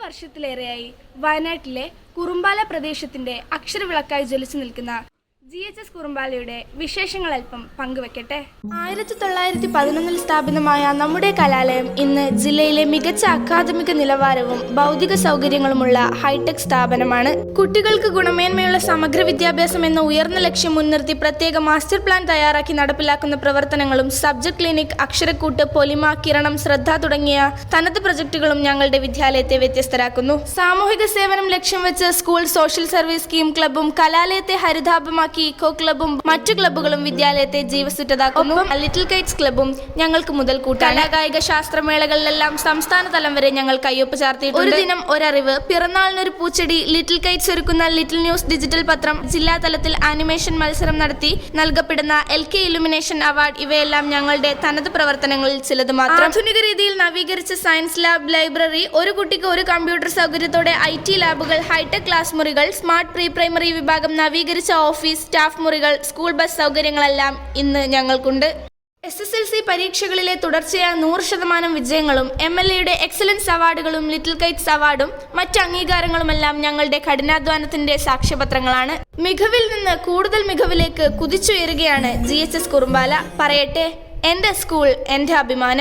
വർഷത്തിലേറെയായി വയനാട്ടിലെ കുറുമ്പാല പ്രദേശത്തിന്റെ അക്ഷരവിളക്കായി ജ്വലിച്ചു നിൽക്കുന്ന GHS കുറുമ്പാലയുടെ വിശേഷങ്ങൾ അല്പം പങ്കുവെക്കട്ടെ. 1911 സ്ഥാപിതമായ നമ്മുടെ കലാലയം ഇന്ന് ജില്ലയിലെ മികച്ച അക്കാദമിക നിലവാരവും ഭൗതിക സൗകര്യങ്ങളുമുള്ള ഹൈടെക് സ്ഥാപനമാണ്. കുട്ടികൾക്ക് ഗുണമേന്മയുള്ള സമഗ്ര വിദ്യാഭ്യാസം എന്ന ഉയർന്ന ലക്ഷ്യം മുൻനിർത്തി പ്രത്യേക മാസ്റ്റർ പ്ലാൻ തയ്യാറാക്കി നടപ്പിലാക്കുന്ന പ്രവർത്തനങ്ങളും സബ്ജക്ട് ക്ലിനിക്, അക്ഷരക്കൂട്ട്, പൊലിമ, കിരണം, ശ്രദ്ധ തുടങ്ങിയ തനത് പ്രൊജക്ടുകളും ഞങ്ങളുടെ വിദ്യാലയത്തെ വ്യത്യസ്തരാക്കുന്നു. സാമൂഹിക സേവനം ലക്ഷ്യം വെച്ച് സ്കൂൾ സോഷ്യൽ സർവീസ് സ്കീം ക്ലബ്ബും കലാലയത്തെ ഹരിതാഭമാക്കി ഇക്കോ ക്ലബ്ബും മറ്റു ക്ലബ്ബുകളും വിദ്യാലയത്തെ ജീവസുറ്റതാക്കുന്നു. ലിറ്റിൽ കൈറ്റ്സ് ക്ലബ്ബും ഞങ്ങൾക്ക് മുതൽക്കൂട്ടാണ്. കായിക ശാസ്ത്രമേളകളിലെല്ലാം സംസ്ഥാന തലം വരെ ഞങ്ങൾ കയ്യൊപ്പ് ചാർത്തിയിട്ടുണ്ട്. ഒരു ദിനം ഒരറിവ്, പിറന്നാളിനൊരു പൂച്ചെടി, ലിറ്റിൽ കൈറ്റ്സ് ഒരുക്കുന്ന ലിറ്റിൽ ന്യൂസ് ഡിജിറ്റൽ പത്രം, ജില്ലാ തലത്തിൽ ആനിമേഷൻ മത്സരം നടത്തി നൽകപ്പെടുന്ന LK ഇലുമിനേഷൻ അവാർഡ്, ഇവയെല്ലാം ഞങ്ങളുടെ തനത് പ്രവർത്തനങ്ങളിൽ ചിലത് മാത്രം. ആധുനിക രീതിയിൽ നവീകരിച്ച സയൻസ് ലാബ്, ലൈബ്രറി, ഒരു കുട്ടിക്ക് ഒരു കമ്പ്യൂട്ടർ സൗകര്യത്തോടെ IT ലാബുകൾ, ഹൈടെക് ക്ലാസ് മുറികൾ, സ്മാർട്ട് പ്രീ പ്രൈമറി വിഭാഗം, നവീകരിച്ച ഓഫീസ്, സ്റ്റാഫ് മുറികൾ, സ്കൂൾ ബസ് സൗകര്യങ്ങളെല്ലാം ഇന്ന് ഞങ്ങൾക്കുണ്ട്. SSLC പരീക്ഷകളിലെ തുടർച്ചയായ 100% വിജയങ്ങളും MLAയുടെ എക്സലൻസ് അവാർഡുകളും ലിറ്റിൽ കൈറ്റ്സ് അവാർഡും മറ്റ് അംഗീകാരങ്ങളുമെല്ലാം ഞങ്ങളുടെ കഠിനാധ്വാനത്തിന്റെ സാക്ഷ്യപത്രങ്ങളാണ്. മികവിൽ നിന്ന് കൂടുതൽ മികവിലേക്ക് കുതിച്ചുയരുകയാണ് GHS കുറുമ്പാല. പറയട്ടെ, എന്റെ സ്കൂൾ, എന്റെ അഭിമാനം.